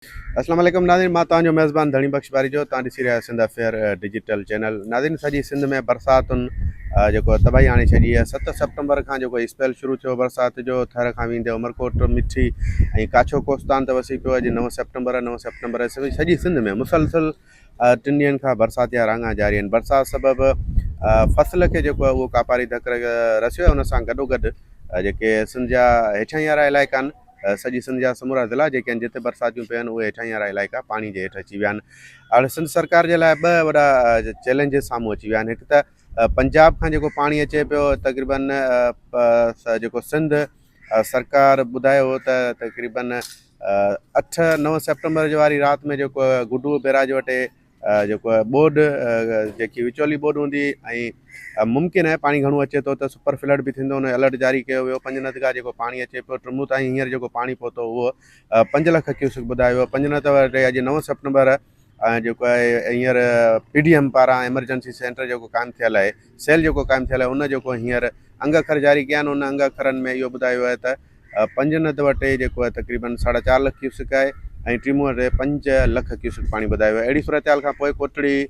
अस्सलाम वालेकुम नाज़रीन, मां तव्हांजो मेज़बान धणी बख़्श बारी जो तव्हां ॾिसी रहिया आहियो सिंध अफेयर डिजिटल चैनल। नाज़रीन, सॼी सिंध में बरसातुनि जेको तबाही आणे छॾी आहे। 7 सितंबर खां जेको स्पेल शुरू थियो बरसाति जो, थर खां वेंदे उमरकोट, मिठी ऐं काछो कोस्तान त वसी पियो। अॼु 9 सितंबर सॼी सिंध में मुसलसल 3 ॾींहंनि खां बरसाति जा राङा जारी आहिनि। बरसाति सबबि फसल खे जेको आहे उहो कापारी धक रसियो आहे। उन सां गॾोगॾु जेके सिंध जा हेठां वारा इलाइक़ा आहिनि, सॼी सिंध जा समूरा ज़िला जेके आहिनि जिते बरसातियूं पियूं आहिनि, उहे हेठां वारा इलाइक़ा पाणी जे हेठि अची विया आहिनि। हाणे सिंध सरकार जे लाइ ॿ वॾा चैलेंजिस साम्हूं अची विया आहिनि। हिकु त पंजाब खां जेको पाणी अचे पियो, तक़रीबन जेको सिंध सरकार ॿुधायो हो त तक़रीबन 8-9 सितंबर जो वारी राति में जेको गुडू बैराज वटि जेको बोड जेकी विचोली बोड हूंदी ऐं मुमकिन आहे पाणी घणो अचे थो त सुपर फ्लड बि थींदो। उन अलर्ट जारी कयो वियो। 5 नदगा जेको पाणी अचे पियो, ट्रमू ताईं हींअर जेको पाणी पहुतो उहो 5 लख क्यूसिक ॿुधायो वियो। 5 न त अॼु 9 सितंबर जेको आहे हींअर PDM पारां एमरजेंसी सेंटर जेको क़ाइमु थियल आहे, सेल जेको क़ाइमु थियल आहे, उन जेको हींअर अंग अखर जारी कया आहिनि। उन अंग अखरनि में इहो ॿुधायो आहे त 5 नद वटि जेको आहे तक़रीबन 4.5 लख क्यूसिक आहे ऐं टीमू वटि 5 लख क्यूसिक पाणी ॿुधायो आहे। अहिड़ी सूरत हाल खां पोइ कोटड़ी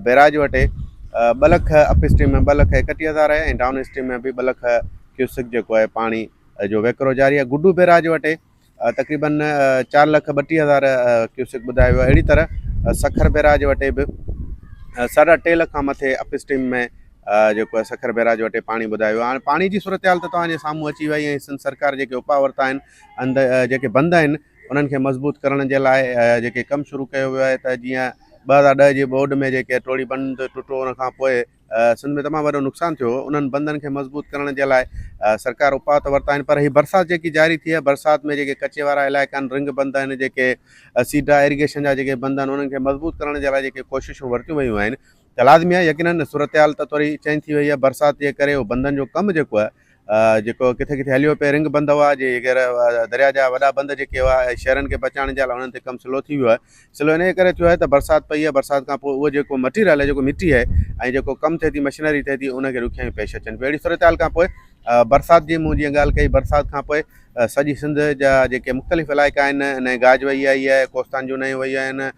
बैराज वटि 2 लख अप स्ट्रीम में 2,31,000 आहे ऐं डाउन स्ट्रीम में बि 2 लख क्यूसिक जेको आहे पाणी जो वेकिरो जारी आहे। गुडू बैराज वटि तक़रीबन 4,32,000 क्यूसिक ॿुधायो आहे। अहिड़ी तरह सखर बैराज वटि बि 3.5 लख खां मथे अप स्ट्रीम में जेको आहे सखर बैराज वटि पाणी ॿुधायो आहे। हाणे पाणी जी सूरत हाल त तव्हांजे साम्हूं अची वई ऐं सिंध सरकार जेके उपाउ वरिता आहिनि जेके बंदि आहिनि उन्हनि खे मज़बूत करण जे लाइ जेके कमु शुरू कयो वियो आहे। त जीअं 2010 जी बोड में जेके टोड़ी बंदि टुटो, उन खां पोइ सिंध में तमामु वॾो नुक़सानु थियो। उन्हनि बंदनि खे मज़बूत करण जे लाइ सरकार उपाउ त वरिता आहिनि, पर हीअ बरसाति जेकी जारी थी आहे, बरसाति में जेके कचे वारा इलाइक़ा आहिनि, रिंग बंद आहिनि, जेके सीधा इरीगेशन जा जेके बंद आहिनि, उन्हनि खे मज़बूत करण जे लाइ जेके कोशिशूं वरितियूं वयूं आहिनि त लाज़मी आहे यकीनन सूरत हाल त थोरी चेंज थी वई आहे। बरसाति जे करे उहो बंदनि जो कमु जेको आहे जेको किथे किथे हलियो पियो, रिंग बंद हुआ जेकर दरिया जा वॾा बंद जेके हुआ शहरनि खे बचाइण जे लाइ, उन्हनि ते कमु स्लो थी वियो आहे। स्लो इन करे थियो आहे त बरसाति पई आहे। बरसाति खां पोइ उहो जेको मटीरियल आहे, जेको मिटी आहे ऐं जेको कमु थिए थी, मशीनरी थिए थी, उनखे ॾुखियाऊं पेश अचनि पियूं। अहिड़ी सूरत हाल खां पोइ बरसाति जी मूं जीअं ॻाल्हि कई, बरसाति खां पोइ सॼी सिंध जा जेके मुख़्तलिफ़ इलाइक़ा आहिनि, न गाज वई आई आहे, कोस्तान जूं नयूं वयूं आहिनि,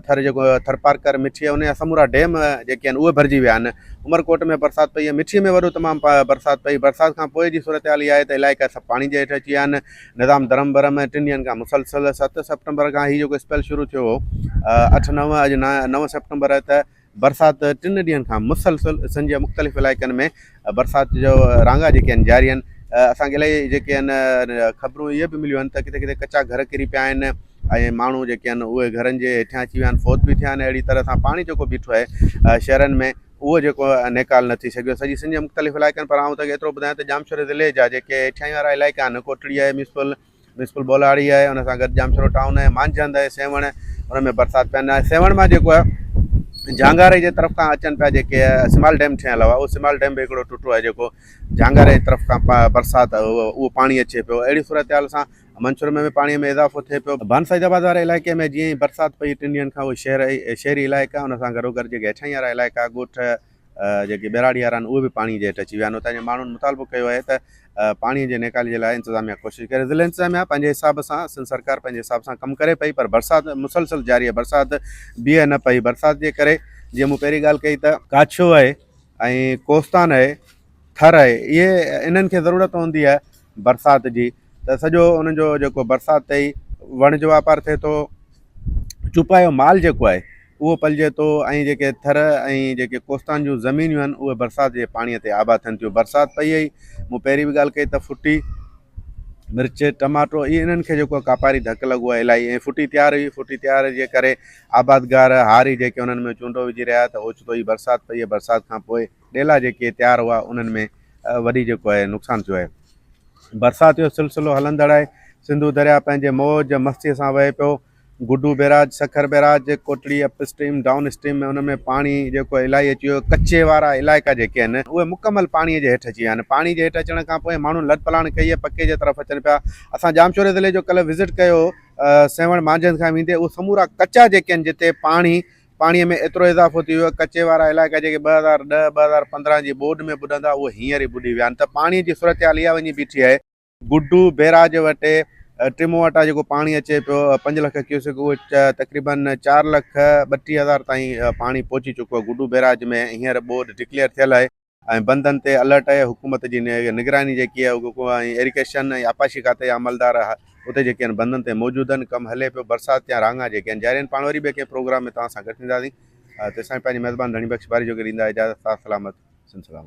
थर जेको थरपारकर मिठी आहे, उन जा समूरा डैम जेके आहिनि उहे भरिजी विया आहिनि। उमरकोट में बरसाति पई आहे, मिठी में वॾो तमामु बरसाति पई। बरसाति खां पोइ जी सूरत हाल इहा आहे त इलाइक़ा सभु पाणी जे हेठि अची विया आहिनि। निज़ाम धरम भरम 3 ॾींहंनि खां मुसलसल 7 सितंबर खां हीउ जेको स्पेल शुरू थियो हो, 8-9 अॼु 9 सितंबर आहे त बरसाति 3 ॾींहंनि खां मुसलसल सिंध जे मुख़्तलिफ़ इलाइक़नि में बरसाति जो राङा जेके आहिनि जारी आहिनि। असांखे इलाही जेके आहिनि ख़बरूं इहे बि मिलियूं आहिनि त किथे किथे कचा घर किरी पिया आहिनि ऐं माण्हू जेके आहिनि उहे घरनि जे हेठियां अची विया आहिनि, फौत बि थिया आहिनि। अहिड़ी तरह सां पाणी जेको बीठो आहे शहरनि में, उहो जेको नेकाल न थी सघियो सॼी सिंध जे मुख़्तलिफ़ इलाइक़नि पर। आउं त एतिरो ॿुधायां त जामशोर ज़िले जा जेके हेठियां वारा इलाइक़ा आहिनि, कोटड़ी आहे, म्यूनिसिपल बोलाड़ी आहे, उन सां गॾु जामशोर टाउन आहे, मांझंद आहे, सेवण, उन में बरसाति पवंदा आहे। सेवण मां जेको आहे झांगारे जे तरफ़ खां अचनि पिया जेके सिमाल डैम ठहियलु आहे, उहो सिमाल डैम बि हिकिड़ो टुटो आहे जेको झांगारे जी तरफ़ खां बरसाति उहो पाणी अचे पियो। अहिड़ी सूरत हाल सां मंसूर में बि पाणीअ में इज़ाफ़ो थिए पियो। बानसाइदाबाद वारे इलाइक़े में जीअं ई बरसाति पई 3 ॾींहंनि खां, उहो शहरी इलाइक़ा, उन सां गॾोगॾु जेके हेठां वारा इलाइक़ा ॻोठ जेके बैराड़ी वारा आहिनि, उहे बि पाणी जे हेठि अची विया आहिनि। उतां जे माण्हुनि मुतालबो कयो आहे त पाणीअ जे निकाले जे लाइ इंतिज़ामिया कोशिशि करे। ज़िले इंतिज़ामिया पंहिंजे हिसाब सां, सिंध सरकार पंहिंजे हिसाब सां कमु करे पई, पर बरसाति मुसलसल जारी आहे। बरसाति बीहे न पई। बरसाति जे करे जीअं मूं पहिरीं ॻाल्हि कई त काछो आहे ऐं कोस्तान आहे, थर आहे, इहे इन्हनि खे ज़रूरत हूंदी आहे बरसाति जी, त सॼो उन्हनि जो जेको बरसाति ते ई वण जो वापारु थिए थो, चुपायो माल जेको आहे उहो पलिजे थो ऐं जेके थर ऐं जेके कोस्तान जूं ज़मीनियूं आहिनि उहे बरसाति जे पाणीअ ते आबाद थियनि थियूं। बरसाति पई आई, मूं पहिरीं बि ॻाल्हि कई त फुटी, मिर्च, टमाटो, इहे इन्हनि खे जेको कापारी धक लॻो आहे इलाही। ऐं फुटी तयारु हुई, फुटी तयारु जे करे आबादगार हारी जेके उन्हनि में चूंडो विझी रहिया त ओचितो ई बरसाति पई आहे। बरसाति खां पोइ ॾेला जेके तयारु हुआ उन्हनि में वॾी जेको आहे नुक़सानु थियो आहे। बरसाति जो सिलसिलो हलंदड़ आहे। सिंधू दरिया पंहिंजे मौज मस्तीअ सां वहे पियो। Guddu barrage, Sukkur barrage, Kotri upstream, downstream में उन में पाणी जेको इलाही अची वियो। कचे वारा इलाइक़ा जेके आहिनि उहे मुकमल पाणीअ जे हेठि अची विया आहिनि। पाणी जे हेठि अचण खां पोइ माण्हू लॾपलाण कई आहे, पके जे तरफ़ अचनि पिया। असां जामशोर ज़िले जो कल्ह विज़िट कयो सेवण मांझंद खां वेंदे, उहे समूरा कचा जेके आहिनि जिते पाणीअ में एतिरो इज़ाफ़ो थी वियो, कचे वारा इलाइक़ा जेके 2010 2015 जी बोड में ॿुॾंदा, उहे हींअर ई ॿुॾी विया आहिनि। त पाणीअ जी सूरत हाल इहा वञी बीठी आहे गुडू बैराज वटि टिमो वटां जेको पाणी अचे पियो 5 लख क्यूसेक उहो तक़रीबन 4,32,000 ताईं पाणी पहुची चुको आहे गुडू बैराज में हींअर बोर्ड डिक्लेयर थियल आहे ऐं बंदनि ते अलर्ट आहे हुकूमत जी निगरानी जेकी आहे उहो ऐं इरिगेशन ऐं आपाशी खाते जा अमलदार उते जेके आहिनि बंदनि ते मौजूदु आहिनि कमु हले पियो बरसाति या रांगा जेके आहिनि जारी आहिनि पाण वरी ॿिए कंहिं प्रोग्राम में तव्हां सां गॾु थींदासीं तेसिताईं पंहिंजी मेज़बान धणी बख़्श बारी जो ॾींदा इजाज़त साथ सलामत सिंध सलामत